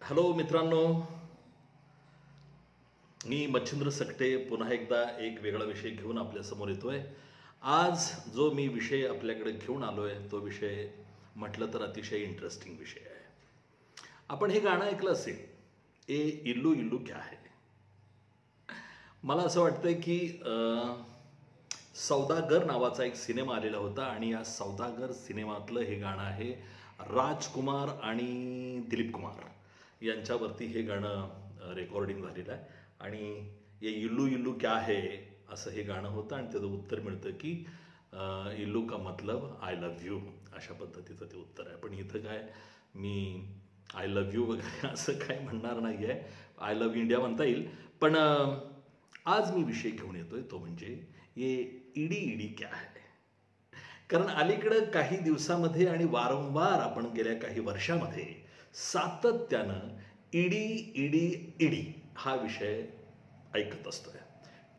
Hello मित्रांनो, मी मच्छिंद्र सकटे पुन्हा एकदा एक वेगळा विषय घेऊन आपल्यासमोर येतोय. आज जो मी विषय आपल्याकडे घेऊन आलोय तो विषय म्हटलं तर अतिशय इंटरेस्टिंग विषय आहे. आपण हे गाणं ऐकलं असेल, ए इल्लू इल्लू क्या है. मला असं वाटतंय की सौदागर नावाचा एक सिनेमा आलेला होता आणि या सौदागर सिनेमातलं हे गाणं आहे. राजकुमार आणि दिलीप कुमार यांच्यावरती हे गाणं रेकॉर्डिंग झालेलं आहे. आणि ये इल्लू इल्लू क्या है असं हे गाणं होतं आणि त्याचं उत्तर मिळतं की इल्लू का मतलब आय लव्ह यू, अशा पद्धतीचं ते उत्तर आहे. पण इथं काय मी आय लव्ह यू वगैरे असं काय म्हणणार नाही आहे. आय लव्ह इंडिया म्हणता येईल. पण आज मी विषय घेऊन येतोय तो म्हणजे ये ईडी ईडी क्या है. कारण अलीकडं काही दिवसामध्ये आणि वारंवार आपण गेल्या काही वर्षामध्ये सातत्यानं ईडी ईडी ईडी हा विषय ऐकत असतोय.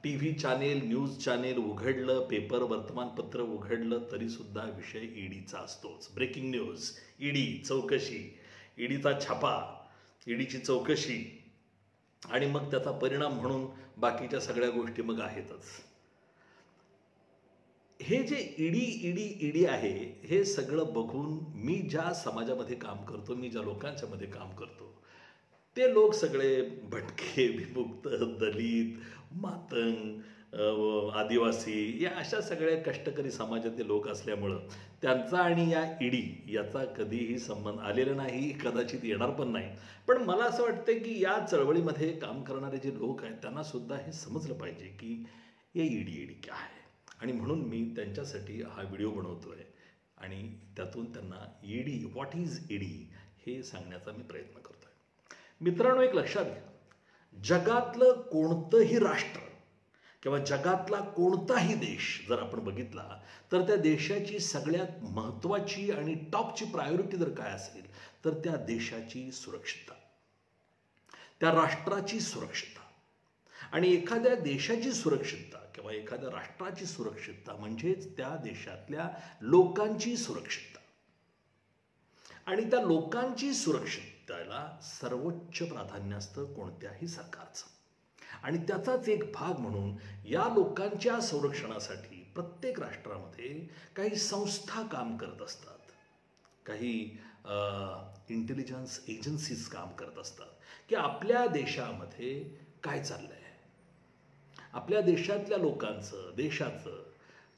T V channel, news channel उघडलं, पेपर वर्तमानपत्र उघडलं तरीसुद्धा विषय ईडीचा असतोच. ब्रेकिंग न्यूज, ईडी चौकशी, ईडीचा छापा, ईडीची चौकशी आणि मग त्याचा परिणाम म्हणून बाकीच्या सगळ्या गोष्टी मग आहेतच. हे जे ईडी ईडी ईडी आहे हे सगळं बघून मी ज्या समाजामध्ये काम करतो, मी ज्या लोकांच्या मध्ये काम करतो ते लोक सगळे भटके, विमुक्त, दलित, मातंग, आदिवासी या अशा सगळ्या कष्टकरी समाजातले लोक असल्यामुळं त्यांचा आणि या ईडी याचा कधीही संबंध आलेला नाही, कदाचित येणार पण नाही. पण मला असं वाटतं की या चळवळीमध्ये काम करणारे जे लोक आहेत त्यांना सुद्धा हे समजलं पाहिजे की हे ईडी ईडी काय आहे. आणि म्हणून मी त्यांच्यासाठी हा व्हिडिओ बनवतोय आणि त्यातून त्यांना ईडी, व्हॉट इज ईडी हे सांगण्याचा मी प्रयत्न करतोय. मित्रांनो, एक लक्षात घ्या, जगातलं कोणतंही राष्ट्र किंवा जगातला कोणताही देश जर आपण बघितला तर त्या देशाची सगळ्यात महत्त्वाची आणि टॉपची प्रायोरिटी जर काय असेल तर त्या देशाची सुरक्षितता, त्या राष्ट्राची सुरक्षितता. आणि एखाद्या देशाची सुरक्षितता किंवा एखाद्या राष्ट्राची सुरक्षितता म्हणजेच त्या देशातल्या लोकांची सुरक्षितता. आणि त्या लोकांची सुरक्षिततेला सर्वोच्च प्राधान्य असतं कोणत्याही सरकारचं. आणि त्याचाच एक भाग म्हणून या लोकांच्या संरक्षणासाठी प्रत्येक राष्ट्रामध्ये काही संस्था काम करत असतात, काही इंटेलिजन्स एजन्सीज काम करत असतात की आपल्या देशामध्ये काय चाललंय, आपल्या देशातल्या लोकांचं, देशाचं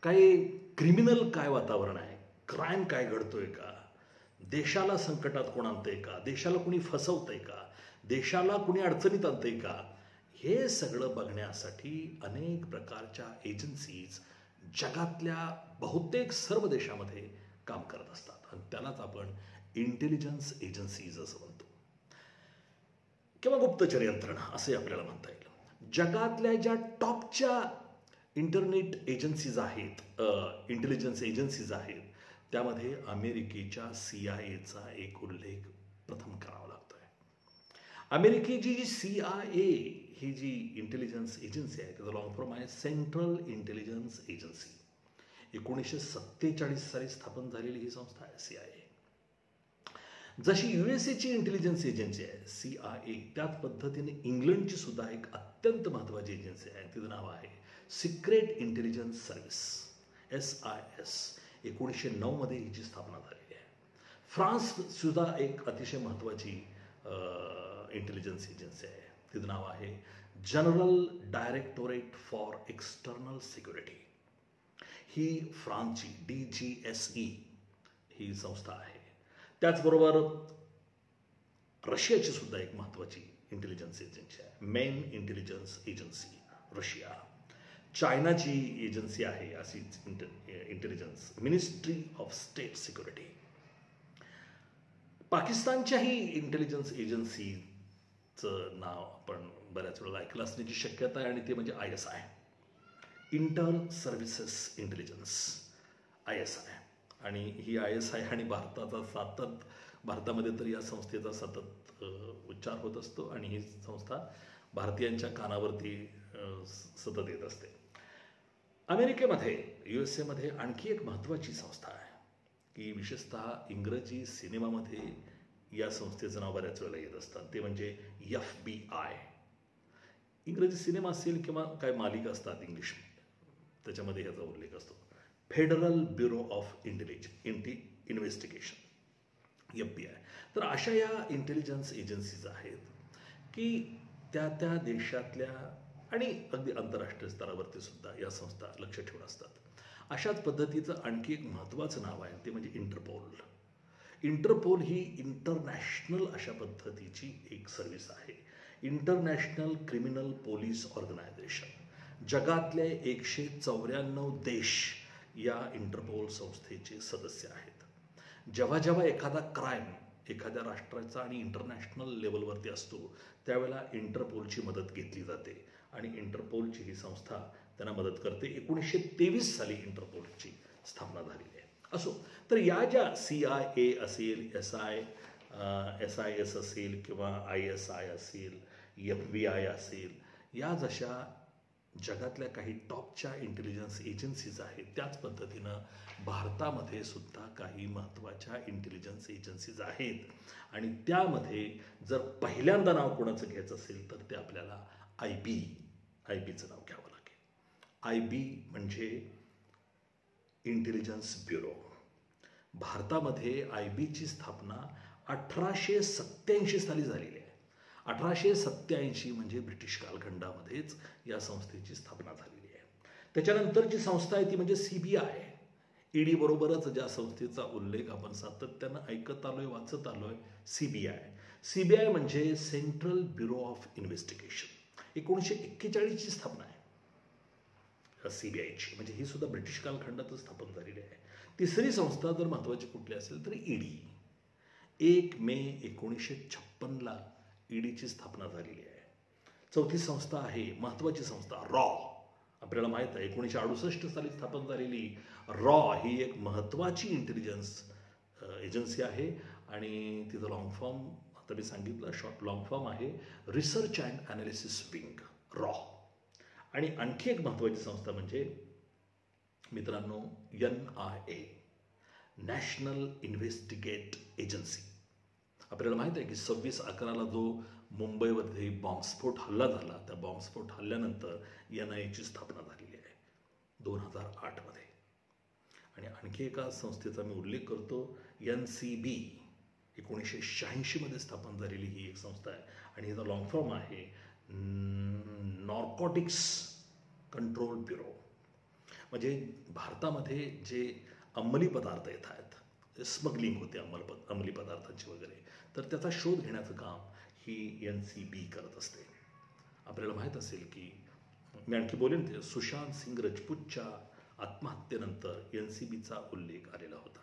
काही क्रिमिनल काय वातावरण आहे, क्राईम काय घडतोय का, देशाला संकटात कोण आणतंय का, देशाला कुणी फसवतंय का, देशाला कुणी अडचणीत आणतंय का, हे सगळं बघण्यासाठी अनेक प्रकारच्या एजन्सीज जगातल्या बहुतेक सर्व देशामध्ये काम करत असतात. आणि त्यालाच आपण इंटेलिजन्स एजन्सीज असं म्हणतो किंवा गुप्तचर यंत्रणा असे आपल्याला म्हणता येईल. जगातल्या ज्या टॉपच्या इंटरनेट एजन्सीज आहेत, इंटेलिजन्स एजन्सीज आहेत, त्यामध्ये अमेरिकेच्या CIA एक उल्लेख प्रथम करावा लागतोय. अमेरिकेची जी CIA ही जी इंटेलिजन्स एजन्सी आहे त्याचा लॉंग फॉर्म आहे सेंट्रल इंटेलिजन्स एजन्सी. 1947 साली स्थापन झालेली ही संस्था आहे CIA. जशी USAची इंटेलिजन्स एजन्सी आहे CIA, त्याच पद्धतीने इंग्लंडची सुद्धा एक अत्यंत महत्त्वाची एजन्सी आहे, तिचं नाव आहे सिक्रेट इंटेलिजन्स सर्व्हिस, SIS. 1909 मध्ये हिची स्थापना झालेली आहे. फ्रान्स सुद्धा एक अतिशय महत्त्वाची इंटेलिजन्स एजन्सी आहे, तिचं नाव आहे general directorate for external security. ही फ्रान्सची DGSE ही संस्था आहे. त्याचबरोबर रशियाची सुद्धा एक महत्त्वाची इंटेलिजन्स एजन्सी आहे, मेन इंटेलिजन्स एजन्सी रशिया. चायनाची एजन्सी आहे अशीच intelligence, ministry of state security. पाकिस्तानच्याही इंटेलिजन्स एजन्सीचं नाव आपण बऱ्याच वेळा ऐकलं असण्याची शक्यता आहे आणि ते म्हणजे ISI, inter services intelligence, ISI. आणि ही ISI आणि भारतामध्ये तर या संस्थेचा सतत उच्चार होत असतो आणि ही संस्था भारतीयांच्या कानावरती सतत येत असते. अमेरिकेमध्ये, USA मध्ये आणखी एक महत्त्वाची संस्था आहे की विशेषतः इंग्रजी सिनेमामध्ये या संस्थेचं नाव बऱ्याच वेळेला येत असतात, ते म्हणजे FBI. इंग्रजी सिनेमा असेल किंवा काय मालिका असतात इंग्लिश, त्याच्यामध्ये ह्याचा उल्लेख असतो. Federal bureau of investigation, FBI. तर अशा या इंटेलिजन्स एजन्सीज आहेत की त्या देशातल्या आणि अगदी आंतरराष्ट्रीय स्तरावरती सुद्धा या संस्था लक्ष ठेवून असतात. अशाच पद्धतीचं आणखी एक महत्त्वाचं नाव आहे, ते म्हणजे इंटरपोल. इंटरपोल ही इंटरनॅशनल अशा पद्धतीची एक सर्व्हिस आहे. International criminal police organisation. जगातले 194 देश या इंटरपोल संस्थेचे सदस्य आहेत. जेव्हा जेव्हा एखादा क्राईम एखाद्या राष्ट्राचा आणि इंटरनॅशनल लेवलवरती असतो, त्यावेळेला इंटरपोलची मदत घेतली जाते आणि इंटरपोलची ही संस्था त्यांना मदत करते. 1923 साली इंटरपोलची स्थापना झालेली आहे. असो, तर या ज्या CIA असेल, SIS असेल किंवा ISI असेल, FBI असेल, या जशा जगातल्या काही टॉपच्या इंटेलिजन्स एजन्सीज आहेत, त्याच पद्धतीनं भारतामध्ये सुद्धा काही महत्त्वाच्या इंटेलिजन्स एजन्सीज आहेत. आणि त्यामध्ये जर पहिल्यांदा नाव कोणाचं घ्यायचं असेल तर ते आपल्याला IBचं नाव घ्यावं लागेल. IB म्हणजे इंटेलिजन्स ब्युरो. भारतामध्ये IBची स्थापना 1887 साली झालेली आहे. 1887 म्हणजे ब्रिटिश कालखंडामध्येच या संस्थेची स्थापना झालेली आहे. त्याच्यानंतरची संस्था आहे ती म्हणजे CBI. ED बरोबरच ज्या संस्थेचा उल्लेख आपण सातत्यानं ऐकत आलोय, वाचत आलोय, CBI म्हणजे सेंट्रल ब्युरो ऑफ इन्व्हेस्टिगेशन. 1941ची स्थापना आहे CBIची, म्हणजे ही सुद्धा ब्रिटिश कालखंडातच स्थापन झालेली आहे. तिसरी संस्था जर महत्त्वाची कुठली असेल तर ED. 1 मे 1956ला EDची स्थापना झालेली आहे. चौथी संस्था आहे महत्त्वाची संस्था रॉ. आपल्याला माहीत आहे 1968 साली स्थापन झालेली रॉ ही एक महत्त्वाची इंटेलिजन्स एजन्सी आहे आणि तिचं लॉंग फॉर्म आता मी सांगितलं, लॉंग फॉर्म आहे research and analysis wing, raw. आणि आणखी एक महत्त्वाची संस्था म्हणजे मित्रांनो NIA, नॅशनल इन्व्हेस्टिगेट एजन्सी. आपल्याला माहीत आहे की 26/11ला जो मुंबईमध्ये बॉम्बस्फोट हल्ला झाला, त्या बॉम्बस्फोट हल्ल्यानंतर NIAची स्थापना झालेली आहे 2008मध्ये. आणि आणखी एका संस्थेचा मी उल्लेख करतो, NCB. 1986मध्ये स्थापन झालेली ही एक संस्था आहे आणि हिचा लॉंग फॉर्म आहे नॉर्कोटिक्स कंट्रोल ब्युरो. म्हणजे भारतामध्ये जे अंमली पदार्थ येत आहेत, स्मगलिंग होते अंमली पदार्थांची वगैरे, तर त्याचा शोध घेण्याचं काम ही NCB करत असते. आपल्याला माहीत असेल की मी आणखी बोलेन ते सुशांत सिंग राजपूतच्या आत्महत्येनंतर NCBचा उल्लेख आलेला होता.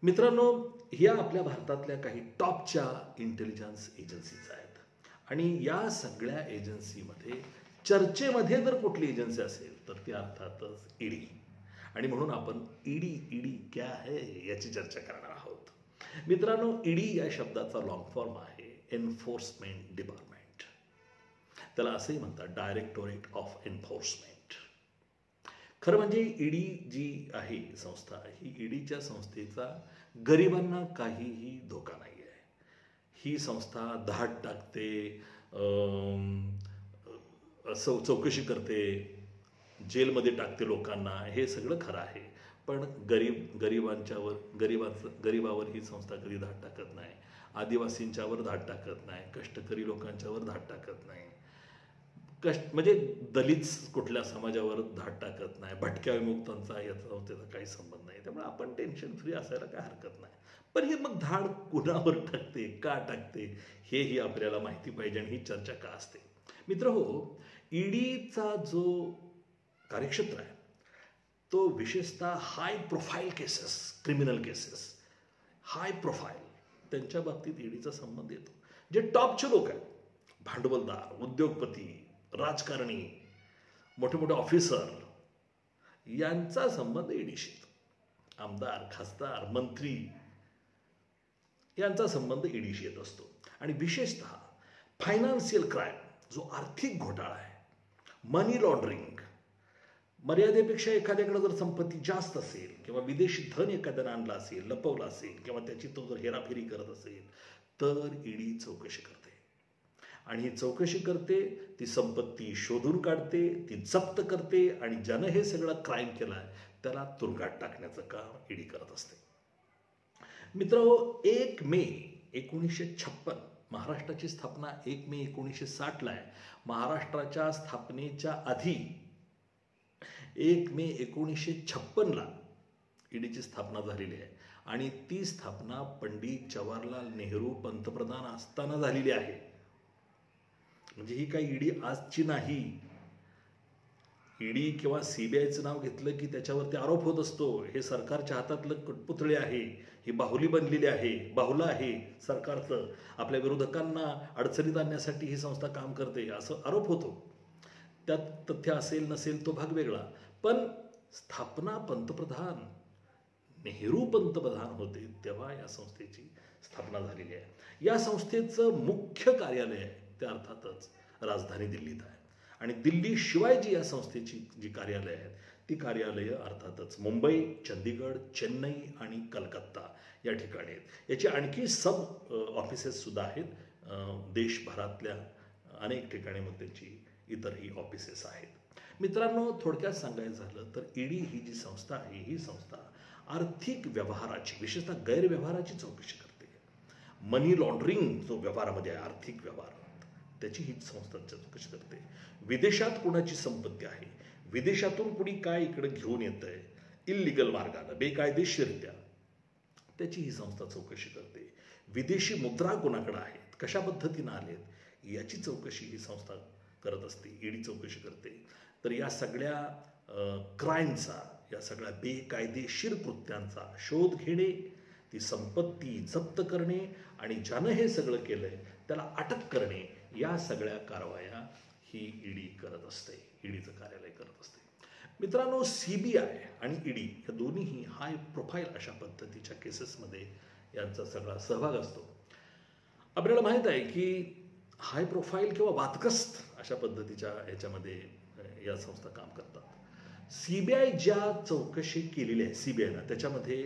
मित्रांनो, ह्या आपल्या भारतातल्या काही टॉपच्या इंटेलिजन्स एजन्सीज आहेत आणि या सगळ्या एजन्सीमध्ये चर्चेमध्ये जर कुठली एजन्सी असेल तर ती अर्थातच ED. आणि म्हणून आपण ED क्या है याची चर्चा करणार आहोत. मित्रांनो, ED या शब्दाचा लॉंग फॉर्म आहे एन्फोर्समेंट डिपार्टमेंट. त्याला असंही म्हणतात डायरेक्टोरेट ऑफ एन्फोर्समेंट. खरं म्हणजे ED जी आहे संस्था, ही EDच्या संस्थेचा गरिबांना काहीही धोका नाही आहे. ही संस्था धाड टाकते, चौकशी करते, जेलमध्ये टाकते लोकांना, हे सगळं खरं आहे. पण गरीबावर ही संस्था कधी धाड टाकत नाही. आदिवासींच्यावर धाड टाकत नाही, कष्टकरी लोकांच्यावर धाड टाकत नाही, म्हणजे दलित कुठल्या समाजावर धाड टाकत नाही, भटक्या विमुक्तांचा याचा त्याचा काही संबंध नाही. त्यामुळे आपण टेन्शन फ्री असायला काय हरकत नाही. पण हे मग धाड कुणावर टाकते, का टाकते, हेही आपल्याला माहिती पाहिजे आणि ही चर्चा का असते. मित्रहो, EDचा जो कार्यक्षेत्र आहे तो विशेषतः high profile cases, criminal cases, high profile, त्यांच्या बाबतीत EDचा संबंध येतो. जे टॉपचे लोक आहेत, भांडवलदार, उद्योगपती, राजकारणी, मोठे मोठे ऑफिसर, यांचा संबंध EDशी येतो. आमदार, खासदार, मंत्री यांचा संबंध EDशी येत असतो. आणि विशेषतः फायनान्शियल क्राईम, जो आर्थिक घोटाळा आहे, मनी लॉन्ड्रिंग, मर्यादेपेक्षा एखाद्याकडे जर संपत्ती जास्त असेल किंवा विदेशी धन एखाद्यानं आणलं असेल, लपवलं असेल किंवा त्याची तो जर हेराफेरी करत असेल तर ईडी चौकशी करते. आणि ही चौकशी करते, ती संपत्ती शोधून काढते, ती जप्त करते आणि ज्यानं हे सगळं क्राईम केलं आहे त्याला तुरुंगात टाकण्याचं काम ईडी करत असते. मित्रांनो, 1 मे 1956 महाराष्ट्राची स्थापना 1 मे 1960 आहे. महाराष्ट्राच्या स्थापनेच्या आधी 1 मे 1956 ईडीची स्थापना झालेली आहे आणि ती स्थापना पंडित जवाहरलाल नेहरू पंतप्रधान असताना झालेली आहे. म्हणजे ही काही ईडी आजची नाही. ईडी किंवा सीबीआयचं नाव घेतलं की त्याच्यावरती आरोप होत असतो, हे सरकारच्या हातातलं कठपुतळे आहे, ही बाहुली बनलेली आहे, बाहुलं आहे सरकारचं, आपल्या विरोधकांना अडचणीत आणण्यासाठी ही संस्था काम करते, असं आरोप होतो. त्यात तथ्य असेल नसेल तो भाग वेगळा. पण स्थापना पंतप्रधान नेहरू पंतप्रधान होते तेव्हा या संस्थेची स्थापना झालेली आहे. या संस्थेचं मुख्य कार्यालय आहे ते अर्थातच राजधानी दिल्लीत आहे आणि दिल्ली शिवाय जी या संस्थेची जी कार्यालय आहेत ती कार्यालयं अर्थातच मुंबई, चंदीगड, चेन्नई आणि कलकत्ता या ठिकाणी आहेत. याची आणखी सब ऑफिसेस सुद्धा आहेत. देशभरातल्या अनेक ठिकाणी मग त्याची इतरही ऑफिसेस आहेत. मित्रांनो, थोडक्यात सांगायचं झालं तर ईडी ही जी संस्था आहे ही संस्था आर्थिक व्यवहाराची, विशेषतः गैरव्यवहाराची चौकशी करते. मनी लॉन्ड्रिंग जो व्यवहारामध्ये आहे, आर्थिक व्यवहार, त्याची ही संस्था चौकशी करते. विदेशात कोणाची संपत्ती आहे, विदेशातून कुणी काय इकडे घेऊन येत आहे इल्लिगल मार्गाने, बेकायदेशीररित्या, त्याची ही संस्था चौकशी करते. विदेशी मुद्रा कोणाकडे आहेत, कशा पद्धतीनं आलेत याची चौकशी ही संस्था करत असते. ईडी चौकशी करते. तर या सगळ्या क्राईमचा, या सगळ्या बेकायदेशीर कृत्यांचा शोध घेणे, ती संपत्ती जप्त करणे आणि ज्यानं हे सगळं केलंय त्याला अटक करणे, या सगळ्या कारवाया ही ईडी करत असते, ईडीचं कार्यालय करत असते. मित्रांनो, सीबीआय आणि ईडी या दोन्हीही हाय प्रोफाईल अशा पद्धतीच्या केसेसमध्ये यांचा सगळा सहभाग असतो. आपल्याला माहीत आहे की हाय प्रोफाईल किंवा वादग्रस्त अशा पद्धतीच्या ह्याच्यामध्ये या संस्था काम करतात. सीबीआय ज्या चौकशी केलेली आहे सीबीआयनं, त्याच्यामध्ये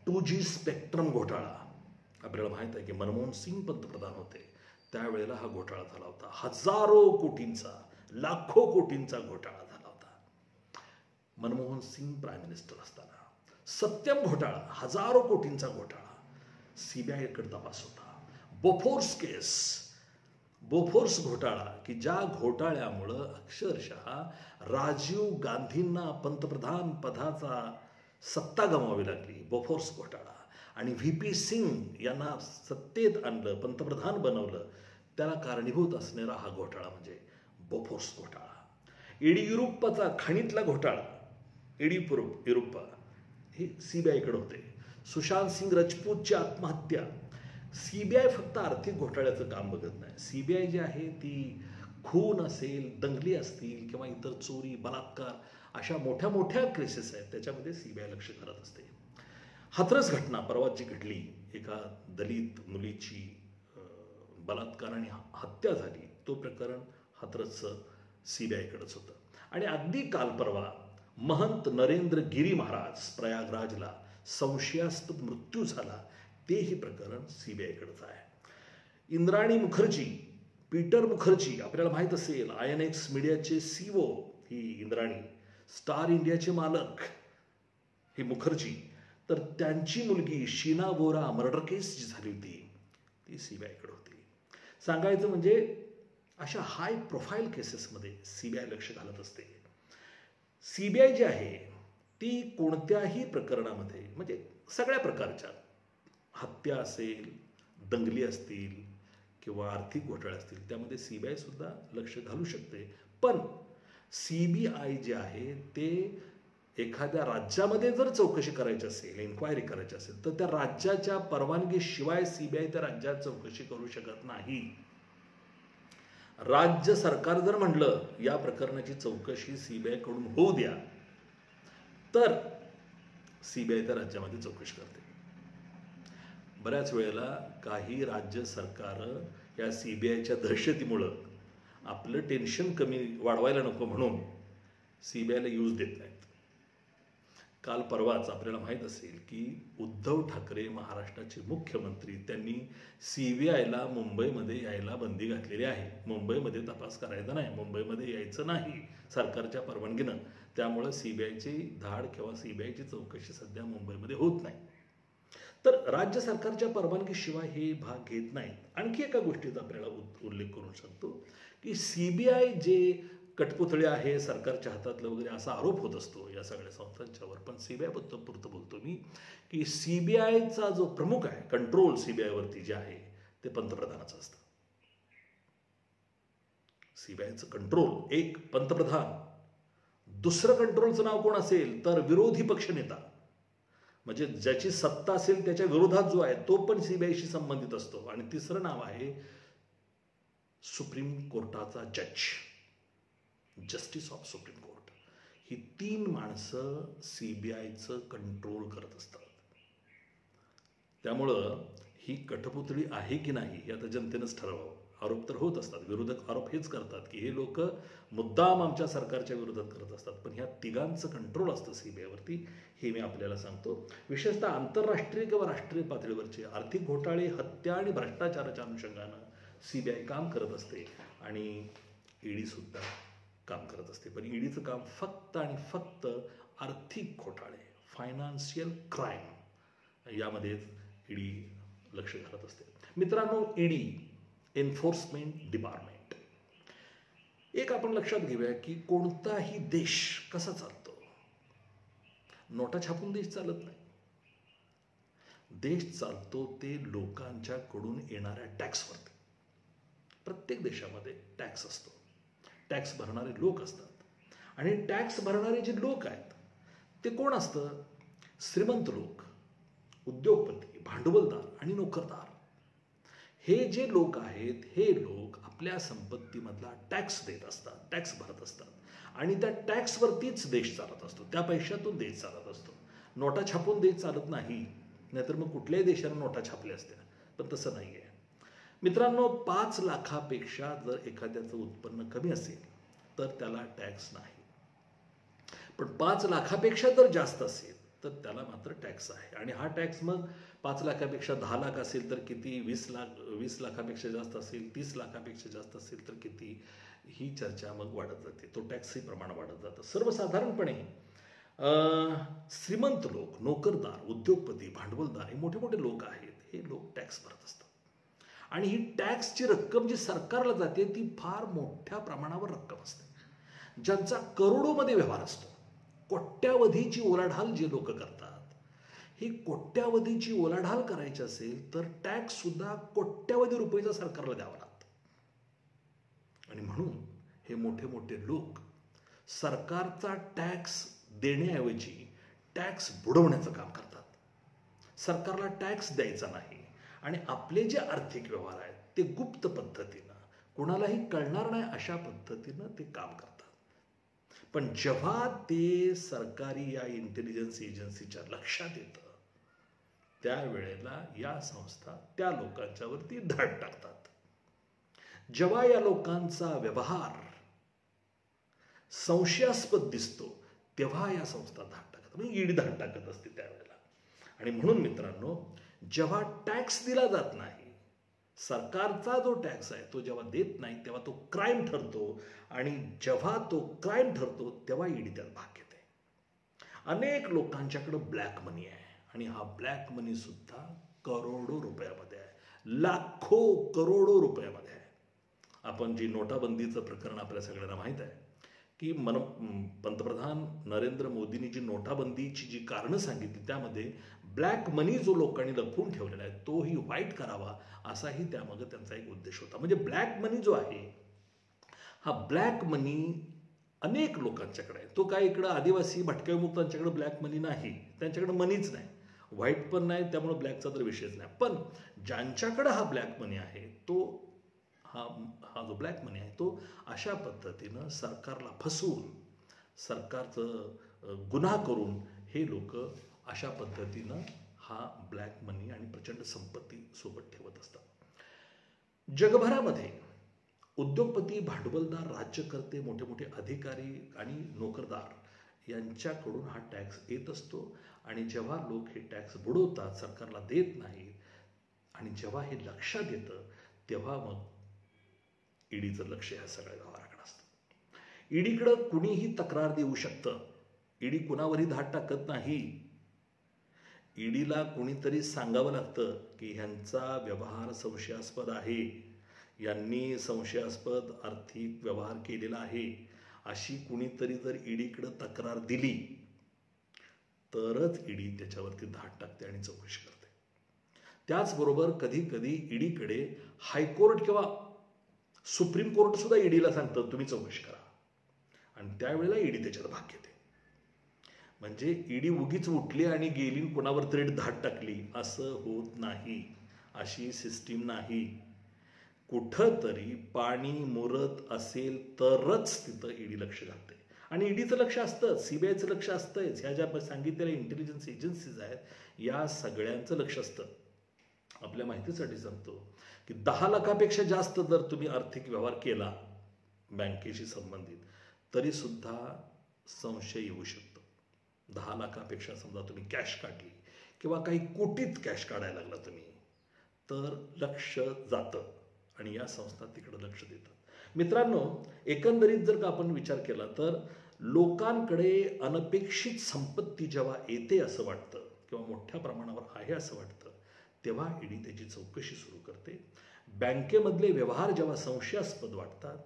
2G स्पेक्ट्रम घोटाळा, आपल्याला माहीत आहे की मनमोहन सिंग पंतप्रधान होते त्यावेळेला हा घोटाळा झाला होता. हजारो कोटींचा, लाखो कोटींचा घोटाळा झाला होता मनमोहन सिंग प्राईम मिनिस्टर असताना. सत्यम घोटाळा, हजारो कोटींचा घोटाळा, सीबीआयकडे तपास होता. बोफोर्स केस, बोफोर्स घोटाळा, की ज्या घोटाळ्यामुळं अक्षरशः राजीव गांधींना पंतप्रधान पदाचा सत्ता गमावी लागली, बोफोर्स घोटाळा. आणि VP सिंग यांना सत्तेत आणलं, पंतप्रधान बनवलं, त्याला कारणीभूत असणारा हा घोटाळा म्हणजे बोफोर्स घोटाळा. येडियुरप्पाचा खाणीतला घोटाळा, येडियुरप्पा हे सीबीआयकडे होते. सुशांत सिंग राजपूतची आत्महत्या, सीबीआय फक्त आर्थिक घोटाळ्याचं काम बघत नाही. सीबीआय जी आहे ती खून असेल, दंगली असतील किंवा इतर चोरी, बलात्कार अशा मोठ्या मोठ्या केसेस आहेत त्याच्यामध्ये सीबीआय लक्ष घालत असते. हाथरस घटना परवा जी घडली, एका दलित मुलीची बलात्काराने हत्या झाली, तो प्रकरण हाथरसचं सीबीआयकडेच होतं. आणि अगदी काल परवा महंत नरेंद्र गिरी महाराज प्रयागराजला संशयास्पद मृत्यू झाला, तेही प्रकरण सीबीआयकडेच आहे. इंद्राणी मुखर्जी, पीटर मुखर्जी, आपल्याला माहीत असेल INX मीडियाचे CEO ही इंद्राणी, स्टार इंडियाचे मालक हे मुखर्जी, तर त्यांची मुलगी शीना बोरा मर्डर केस जी झाली होती ती सीबीआयकडे होती. सांगायचं म्हणजे अशा हाय प्रोफाईल केसेसमध्ये सीबीआय लक्ष घालत असते. सीबीआय जी आहे ती कोणत्याही प्रकरणामध्ये, म्हणजे सगळ्या प्रकारच्या, हत्या असेल, दंगली असतील किंवा आर्थिक घोटाळे असतील, त्यामध्ये सीबीआय सुद्धा लक्ष घालू शकते. पण सीबीआय जे आहे ते एखाद्या राज्यामध्ये जर चौकशी करायची असेल, इन्क्वायरी करायची असेल, तर त्या राज्याच्या परवानगीशिवाय सीबीआय त्या राज्यात चौकशी करू शकत नाही. राज्य सरकार जर म्हणलं या प्रकरणाची चौकशी सीबीआय कडून होऊ द्या, तर सीबीआय त्या राज्यामध्ये चौकशी करते. बऱ्याच वेळेला काही राज्य सरकार या सीबीआयच्या दहशतीमुळं आपलं टेन्शन कमी वाढवायला नको म्हणून सीबीआयला यूज देत नाहीत. काल परवाच आपल्याला माहीत असेल की उद्धव ठाकरे महाराष्ट्राचे मुख्यमंत्री त्यांनी सीबीआयला मुंबईमध्ये यायला बंदी घातलेली आहे. मुंबईमध्ये तपास करायचा नाही, मुंबईमध्ये यायचं नाही सरकारच्या परवानगीनं. त्यामुळं सीबीआयची धाड किंवा सीबीआयची चौकशी सध्या मुंबईमध्ये होत नाही. तर राज्य सरकारच्या परवानगीशिवाय हे भाग घेत नाहीत. आणखी एका गोष्टीचा आपल्याला उल्लेख करू शकतो की सीबीआय जे कठपुतळी आहे सरकारच्या हातातलं वगैरे असा आरोप होत असतो या सगळ्या संस्थांच्यावर. पण सीबीआयबद्दल पुरतं बोलतो मी की सीबीआयचा जो प्रमुख आहे, कंट्रोल सीबीआयवरती जे आहे ते पंतप्रधानाचं असतं. सीबीआयचं कंट्रोल एक पंतप्रधान, दुसरं कंट्रोलचं नाव कोण असेल तर विरोधी पक्षनेता, म्हणजे ज्याची सत्ता असेल त्याच्या विरोधात जो आहे तो पण सीबीआयशी संबंधित असतो. आणि तिसरं नाव आहे सुप्रीम कोर्टाचा जज, जस्टिस ऑफ सुप्रीम कोर्ट. ही 3 माणसं सीबीआयचं कंट्रोल करत असतात. त्यामुळं ही कठपुतळी आहे की नाही हे आता जनतेनंच ठरवावं. आरोप तर होत असतात, विरोधक आरोप हेच करतात की हे लोक मुद्दाम आमच्या सरकारच्या विरोधात करत असतात. पण ह्या तिघांचं कंट्रोल असतं सीबीआयवरती, हे मी आपल्याला सांगतो. विशेषतः आंतरराष्ट्रीय किंवा राष्ट्रीय पातळीवरचे आर्थिक घोटाळे, हत्या आणि भ्रष्टाचाराच्या अनुषंगानं सीबीआय काम करत असते आणि ईडी सुद्धा काम करत असते. पण ईडीचं काम फक्त आणि फक्त आर्थिक घोटाळे, फायनान्शियल क्राईम यामध्येच ईडी लक्ष घालत असते. मित्रांनो, ईडी एन्फोर्समेंट डिपार्टमेंट, एक आपण लक्षात घेऊया की कोणताही देश कसा चालतो. नोटा छापून देश चालत नाही. देश चालतो ते लोकांच्याकडून येणाऱ्या टॅक्सवरती. प्रत्येक देशामध्ये टॅक्स असतो, टॅक्स भरणारे लोक असतात. आणि टॅक्स भरणारे जे लोक आहेत ते कोण असतं? श्रीमंत लोक, उद्योगपती, भांडवलदार आणि नोकरदार. हे जे लोक आहेत हे लोक आपल्या संपत्तीमधला टॅक्स देत असतात, टॅक्स भरत असतात. आणि त्या टॅक्सवरतीच देश चालत असतो, त्या पैशातून देश चालत असतो. नोटा छापून देश चालत नाही, नाहीतर मग कुठल्याही देशाने नोटा छापल्या असत्या. पण तसं नाही आहे. मित्रांनो, 5 लाखापेक्षा जर एखाद्याचं उत्पन्न कमी असेल तर त्याला टॅक्स नाही. पण 5 लाखापेक्षा जर जास्त असेल तर त्याला मात्र टॅक्स आहे. आणि हा टॅक्स मग 5 लाखापेक्षा 10 लाख असेल तर किती, 20 लाखापेक्षा जास्त असेल, 30 लाखापेक्षा जास्त असेल तर किती, ही चर्चा मग वाढत जाते. तो टॅक्सही प्रमाण वाढत जातं. सर्वसाधारणपणे श्रीमंत लोक, नोकरदार, उद्योगपती, भांडवलदार हे मोठे मोठे लोक आहेत, हे लोक टॅक्स भरत असतात. आणि ही टॅक्सची रक्कम जी सरकारला जाते ती फार मोठ्या प्रमाणावर रक्कम असते, ज्यांचा करोडोमध्ये व्यवहार असतो. कोट्यावधीची उलाढाल जे लोक करतात, ही कोट्यावधीची उलाढाल करायची असेल तर टॅक्स सुद्धा कोट्यावधी रुपयाचा सरकारला द्यावा लागतो. आणि म्हणून हे मोठे मोठे लोक सरकारचा टॅक्स देण्याऐवजी टॅक्स बुडवण्याचं काम करतात. सरकारला टॅक्स द्यायचा नाही आणि आपले जे आर्थिक व्यवहार आहेत ते गुप्त पद्धतीनं, कुणालाही कळणार नाही अशा पद्धतीनं ते काम करतात. पण जेव्हा ते सरकारी या इंटेलिजन्स एजन्सीच्या लक्षात येतं त्यावेळेला या संस्था त्या लोकांच्यावरती धाड टाकतात. जेव्हा या लोकांचा व्यवहार संशयास्पद दिसतो तेव्हा या संस्था धाड टाकतात, म्हणजे ईडी धाड टाकत असते त्यावेळेला. आणि म्हणून मित्रांनो, जेव्हा टॅक्स दिला जात नाही, सरकारचा जो टॅक्स आहे तो जेव्हा देत नाही तेव्हा तो क्राईम ठरतो. आणि जेव्हा तो क्राईम ठरतो तेव्हा ईडी त्यात भाग घेते. अनेक लोकांच्याकडे ब्लॅक मनी आहे आणि हा ब्लॅक मनी सुद्धा करोडो रुपयामध्ये आहे, लाखो करोडो रुपयामध्ये आहे. आपण जी नोटाबंदीचं प्रकरण आपल्या सगळ्यांना माहीत आहे की पंतप्रधान नरेंद्र मोदींनी जी नोटाबंदीची जी कारणं सांगितली त्यामध्ये ब्लॅक मनी जो लोकांनी लपवून ठेवलेला आहे तोही व्हाईट करावा असाही त्यामागे त्यांचा एक उद्देश होता. म्हणजे ब्लॅक मनी जो आहे हा ब्लॅक मनी अनेक लोकांच्याकडे आहे. तो काय इकडं आदिवासी भटक्या विमुक्तांच्याकडे ब्लॅक मनी नाही, त्यांच्याकडे मनीच नाही, व्हाईट पण नाही, त्यामुळे ब्लॅकचा तर विषयच नाही. पण ज्यांच्याकडे हा ब्लॅक मनी आहे तो हा जो ब्लॅक मनी आहे तो अशा पद्धतीनं सरकारला फसवून, सरकारचं गुन्हा करून हे लोक अशा पद्धतीनं हा ब्लॅक मनी आणि प्रचंड संपत्ती सोबत ठेवत असतात. जगभरामध्ये उद्योगपती, भांडवलदार, राज्यकर्ते, मोठे मोठे अधिकारी आणि नोकरदार यांच्याकडून हा टॅक्स येत असतो. आणि जेव्हा लोक हे टॅक्स बुडवतात, सरकारला देत नाहीत, आणि जेव्हा हे लक्षात येतं, तेव्हा मग ईडीचं लक्ष ह्या सगळ्या व्यवहाराकडे असतं. ईडीकडं कुणीही तक्रार देऊ शकतं. ईडी कुणावरही धाड टाकत नाही. ईडीला कुणीतरी सांगावं लागतं की ह्यांचा व्यवहार संशयास्पद आहे, यांनी संशयास्पद आर्थिक व्यवहार केलेला आहे, अशी कुणीतरी जर ईडीकडे तक्रार दिली तरच ईडी त्याच्यावरती धाड टाकते आणि चौकशी करते. त्याचबरोबर कधी कधी ईडीकडे हायकोर्ट किंवा सुप्रीम कोर्ट सुद्धा ईडीला सांगतं तुम्ही चौकशी करा, आणि त्यावेळेला ईडी त्याच्यात भाग घेते. म्हणजे ईडी उगीच उठली आणि गेली कोणावर तरी धाड टाकली असं होत नाही. अशी सिस्टीम नाही. कुठंतरी पाणी मुरत असेल तरच तिथं ईडी लक्ष घालते. आणि ईडीचं लक्ष असतं, सीबीआयचं लक्ष असतंच, ह्या ज्या सांगितलेल्या इंटेलिजन्स एजन्सीज आहेत या सगळ्यांचं लक्ष असतं. आपल्या माहितीसाठी सांगतो की 10 लाखापेक्षा जास्त जर तुम्ही आर्थिक व्यवहार केला बँकेशी संबंधित तरी सुद्धा संशय येऊ शकतो. 10 लाखापेक्षा समजा तुम्ही कॅश काढली किंवा काही कोटीत कॅश काढायला लागला तुम्ही, तर लक्ष जातं आणि या संस्था तिकडे लक्ष देतात. मित्रांनो, एकंदरीत जर का आपण विचार केला तर लोकांकडे अनपेक्षित संपत्ती जेव्हा येते असं वाटतं किंवा मोठ्या प्रमाणावर आहे असं वाटतं, तेव्हा ईडी त्याची चौकशी सुरू करते. बँकेमधले व्यवहार जेव्हा संशयास्पद वाटतात,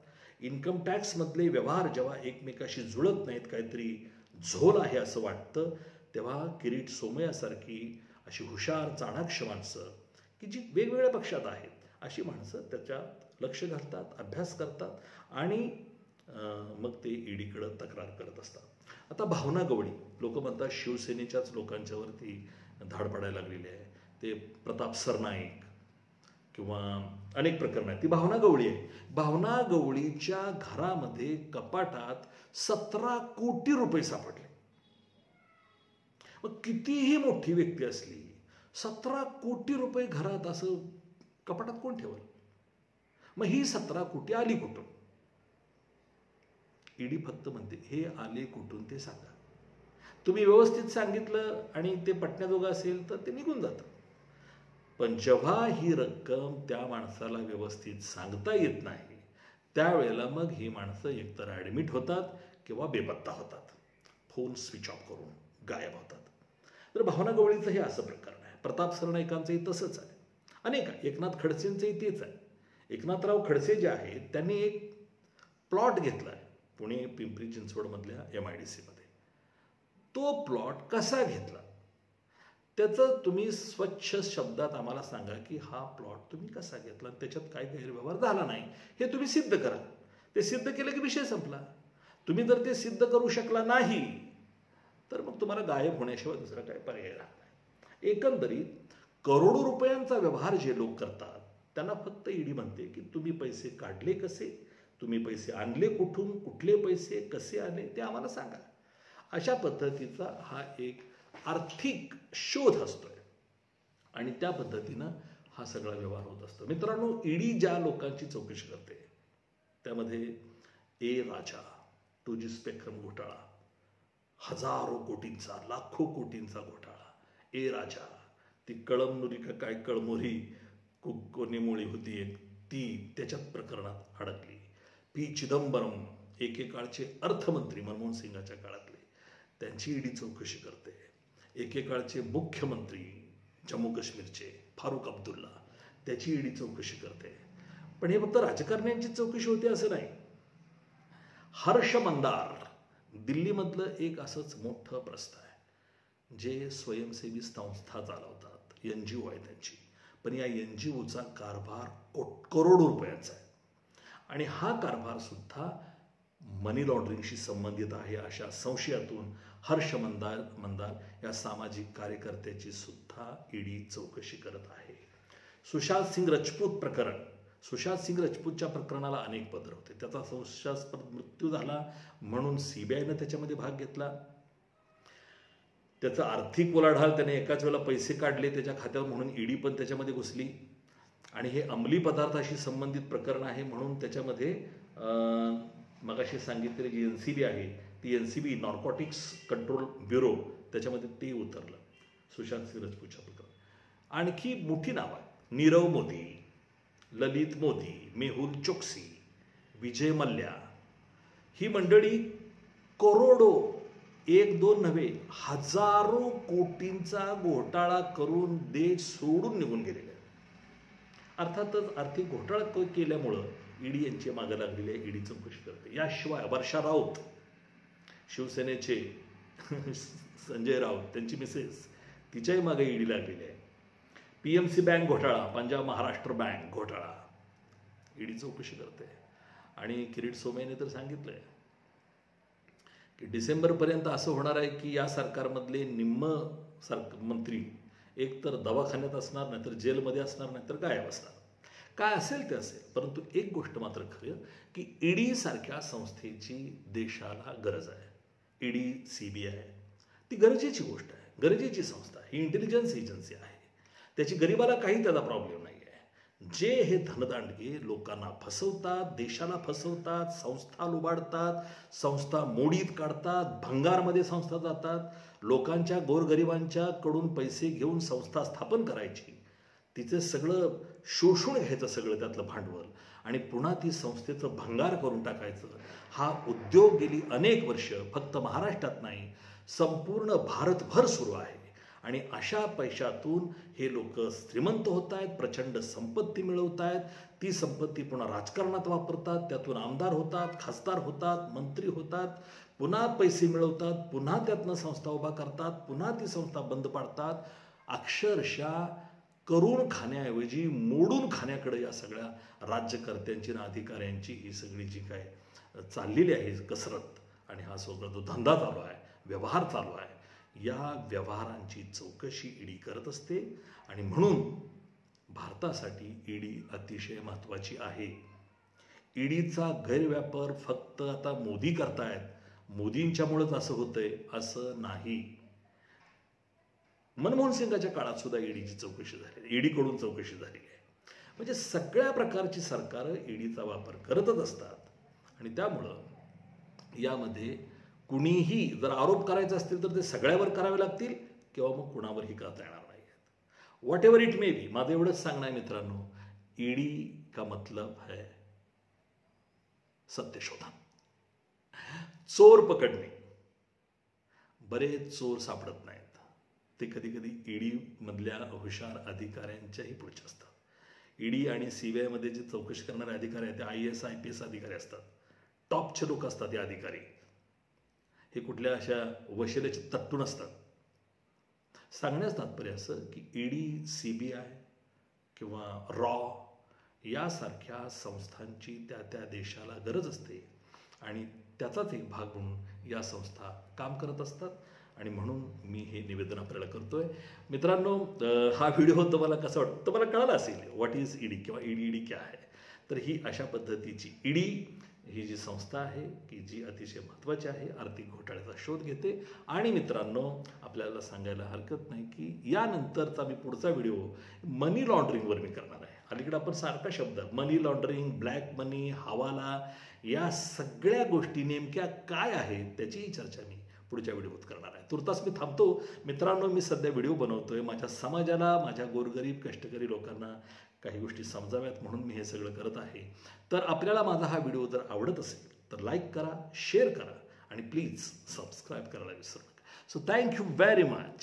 इन्कम टॅक्समधले व्यवहार जेव्हा एकमेकाशी जुळत नाहीत, काहीतरी झोल आहे असं वाटतं, तेव्हा किरीट सोमय्यासारखी अशी हुशार चाणाक्ष माणसं की जी वेगवेगळ्या पक्षात आहेत अशी माणसं त्याच्यात लक्ष घालतात, अभ्यास करतात आणि मग ते ईडीकडं तक्रार करत असतात. आता भावना गवळी लोक म्हणतात शिवसेनेच्याच लोकांच्यावरती धाड पडायला लागलेली आहे, ते प्रताप सरनाईक किंवा अनेक प्रकरणं आहेत, ती भावना गवळी आहे. भावना गवळीच्या घरामध्ये कपाटात 17 कोटी रुपये सापडले. मग कितीही मोठी व्यक्ती असली 17 कोटी रुपये घरात असं कपाटात कोण ठेवल? मग ही 17 कोटी आली कुठून? ईडी फक्त म्हणते हे आले कुठून ते सांगा. तुम्ही व्यवस्थित सांगितलं आणि ते पटण्याजोगं असेल तर ते निघून जातं. पण जेव्हा ही रक्कम त्या माणसाला व्यवस्थित सांगता येत नाही, त्यावेळेला मग ही माणसं एकतर ॲडमिट होतात किंवा बेपत्ता होतात, फोन स्विच ऑफ करून गायब होतात. तर भावना गवळीचं हे असं प्रकरण आहे. प्रताप सरनाईकांचंही तसंच आहे. अनेक आहे. एकनाथ खडसेंचंही तेच आहे. एकनाथराव खडसे जे आहेत त्यांनी एक प्लॉट घेतला आहे पुणे पिंपरी चिंचवडमधल्या MIDC मध्ये. तो प्लॉट कसा घेतला त्याचं तुम्ही स्वच्छ शब्दात आम्हाला सांगा की हा प्लॉट तुम्ही कसा घेतला, त्याच्यात काय गैरव्यवहार झाला नाही हे तुम्ही सिद्ध करा. ते सिद्ध केलं की विषय संपला. तुम्ही जर ते सिद्ध करू शकला नाही तर मग तुम्हाला गायब होण्याशिवाय दुसरा काय पर्याय राहत नाही. एकंदरीत करोडो रुपयांचा व्यवहार जे लोक करतात त्यांना फक्त ईडी म्हणते की तुम्ही पैसे काढले कसे, तुम्ही पैसे आणले कुठून, कुठले पैसे कसे आले ते आम्हाला सांगा. अशा पद्धतीचा हा एक आर्थिक शोध असतोय आणि त्या पद्धतीनं हा सगळा व्यवहार होत असतो. मित्रांनो, ईडी ज्या लोकांची चौकशी करते त्यामध्ये ए राजा 2G स्पेक्ट्रम घोटाळा, हजारो कोटींचा, लाखो कोटींचा घोटाळा. ए राजा, ती कळमनुरी का काय कळमोरी कोणीमुळी होती एक, ती त्याच्यात प्रकरणात अडकली. पी चिदंबरम, एकेकाळचे अर्थमंत्री मनमोहन सिंगाच्या काळातले, त्यांची ईडी चौकशी करते. एकेकाळचे मुख्यमंत्री जम्मू काश्मीरचे फारुख अब्दुल्ला, त्याची ईडी चौकशी करते. पण हे फक्त राजकारण्यांची चौकशी होते असं नाही. हर्ष मंदार दिल्लीमधलं एक असंच मोठं प्रस्थ आहे जे स्वयंसेवी संस्था चालवतात, NGO आहे त्यांची. पण या NGOचा कारभार करोडो रुपयांचा आहे आणि हा कारभार सुद्धा मनी लॉन्ड्रिंगशी संबंधित आहे अशा संशयातून हर्ष मंदार या सामाजिक कार्यकर्त्याची सुद्धा ईडी चौकशी करत आहे. सुशांत सिंग राजपूत प्रकरण, सुशांत सिंग राजपूतच्या प्रकरणाला अनेक पदर होते. त्याचा संशयास्पद मृत्यू झाला म्हणून CBIनं त्याच्यामध्ये भाग घेतला. त्याचा आर्थिक उलाढाल, त्याने एकाच वेळेला पैसे काढले त्याच्या खात्यावर म्हणून ईडी पण त्याच्यामध्ये घुसली. आणि हे अंमली पदार्थाशी संबंधित प्रकरण आहे म्हणून त्याच्यामध्ये मगाशी सांगितलेली जी NCB आहे ती NCB नॉर्कोटिक्स कंट्रोल ब्युरो त्याच्यामध्ये ते उतरलं सुशांत सिंह राजपूतच्या प्रकरण। आणखी मोठी नावं आहेत, नीरव मोदी, ललित मोदी, मेहुल चोक्सी, विजय मल्ल्या, ही मंडळी करोडो, एक दोन नव्हे हजारो कोटींचा घोटाळा करून देश सोडून निघून गेलेले आहेत। अर्थातच आर्थिक घोटाळा केल्यामुळं ईडी यांची मागं लागलेली आहे, ईडी चौकशी करते। याशिवाय वर्षा राऊत, शिवसेनेचे संजय राऊत त्यांची मिसेस, तिच्याही मागे ईडी लागलेली आहे। PMC बँक घोटाळा, पंजाब महाराष्ट्र बँक घोटाळा, ईडी चौकशी करते। आणि किरीट सोमय्याने तर सांगितलंय की डिसेंबरपर्यंत असं होणार आहे की या सरकारमधले निम्म मंत्री एक तर दवाखान्यात असणार, नाहीतर जेलमध्ये असणार, नाहीतर गायब असणार। काय असेल ते असेल, परंतु एक गोष्ट मात्र खरं की ईडी सारख्या संस्थेची देशाला गरज आहे। ईडी CBI ती गरजेची गोष्ट आहे, गरजेची संस्था, ही इंटेलिजन्स एजन्सी आहे, त्याची गरिबाला काही त्याचा प्रॉब्लेम नाही आहे। जे हे धनदांडगे लोकांना फसवतात, देशाला फसवतात, संस्था लुबाडतात, संस्था मोडीत काढतात, भंगारमध्ये संस्था जातात, लोकांच्या गोरगरिबांच्या कडून पैसे घेऊन संस्था स्थापन करायची, तिचे सगळं शोषून घ्यायचं सगळं त्यातलं भांडवल आणि पुन्हा ती संस्थेचं भंगार करून टाकायचं, हा उद्योग गेली अनेक वर्ष फक्त महाराष्ट्रात नाही संपूर्ण भारतभर सुरू आहे। आणि अशा पैशातून हे लोक श्रीमंत होत आहेत, प्रचंड संपत्ती मिळवत आहेत, ती संपत्ती पुन्हा राजकारणात वापरतात, त्यातून आमदार होतात, खासदार होतात, मंत्री होतात, पुन्हा पैसे मिळवतात, पुन्हा त्यातनं संस्था उभा करतात, पुन्हा ती संस्था बंद पाडतात। अक्षरशः करून खाण्याऐवजी मोडून खाण्याकडे या सगळ्या राज्यकर्त्यांची आणि अधिकाऱ्यांची ही सगळी जी काय चाललेली आहे कसरत आणि हा सगळा जो धंदा चालू आहे, व्यवहार चालू आहे, या व्यवहारांची चौकशी ईडी करत असते। आणि म्हणून भारतासाठी ईडी अतिशय महत्त्वाची आहे। ईडीचा गैरव्यापार फक्त आता मोदी करतायत, मोदींच्यामुळेच असं होतंय असं नाही। मनमोहन सिंगाच्या काळात सुद्धा ईडीची चौकशी झाली, ईडीकडून चौकशी झाली आहे। म्हणजे सगळ्या प्रकारची सरकारं ईडीचा वापर करतच असतात आणि त्यामुळं यामध्ये कुणीही जर आरोप करायचे असतील तर ते सगळ्यावर करावे लागतील किंवा मग कुणावरही करता येणार नाही। What ever it may be, माझं एवढंच सांगणं आहे मित्रांनो, ईडी का मतलब है सत्य शोधन, चोर पकडणे। बरेच चोर सापडत नाहीत, ते कधी कधी ईडी मधल्या हुशार अधिकाऱ्यांच्याही पुढचे असतात। ईडी आणि CBI मध्ये जे चौकशी करणारे अधिकारी आहेत ते IAS IPS अधिकारी असतात, टॉपचे लोक असतात। या अधिकारी हे कुठल्या अशा वशिलेचे तट्टू नसतात। सांगण्याचं तात्पर्य असं की ईडी, CBI किंवा रॉ यासारख्या संस्थांची त्या देशाला गरज असते आणि त्याचाच एक भाग म्हणून या संस्था काम करत असतात। आणि म्हणून मी हे निवेदन आपल्याला करतोय। मित्रांनो, हा व्हिडिओ तुम्हाला कसा वाटतो तुम्हाला कळलं असेल व्हॉट इज ईडी किंवा ईडी क्या आहे। तर ही अशा पद्धतीची ईडी ही जी संस्था आहे की जी अतिशय महत्त्वाची आहे, आर्थिक घोटाळ्याचा शोध घेते। आणि मित्रांनो, आपल्याला सांगायला हरकत नाही की यानंतरचा मी पुढचा व्हिडिओ मनी लॉन्ड्रिंगवर मी करणार आहे। अलीकडे आपण सारखा शब्द मनी लॉन्ड्रिंग, ब्लॅक मनी, हवाला, या सगळ्या गोष्टी नेमक्या काय आहेत त्याचीही चर्चा मी पुढच्या व्हिडिओत करणार आहे। तुर्तास मी थांबतो मित्रांनो। मी सध्या व्हिडिओ बनवतोय माझ्या समाजाला, माझ्या गोरगरीब कष्टकरी लोकांना काही गोष्टी समजाव्यात म्हणून मी हे सगळं करत आहे। तर आपल्याला माझा हा व्हिडिओ जर आवडत असेल तर लाईक करा, शेअर करा आणि प्लीज सबस्क्राईब करायला विसरू नका। So thank you very much.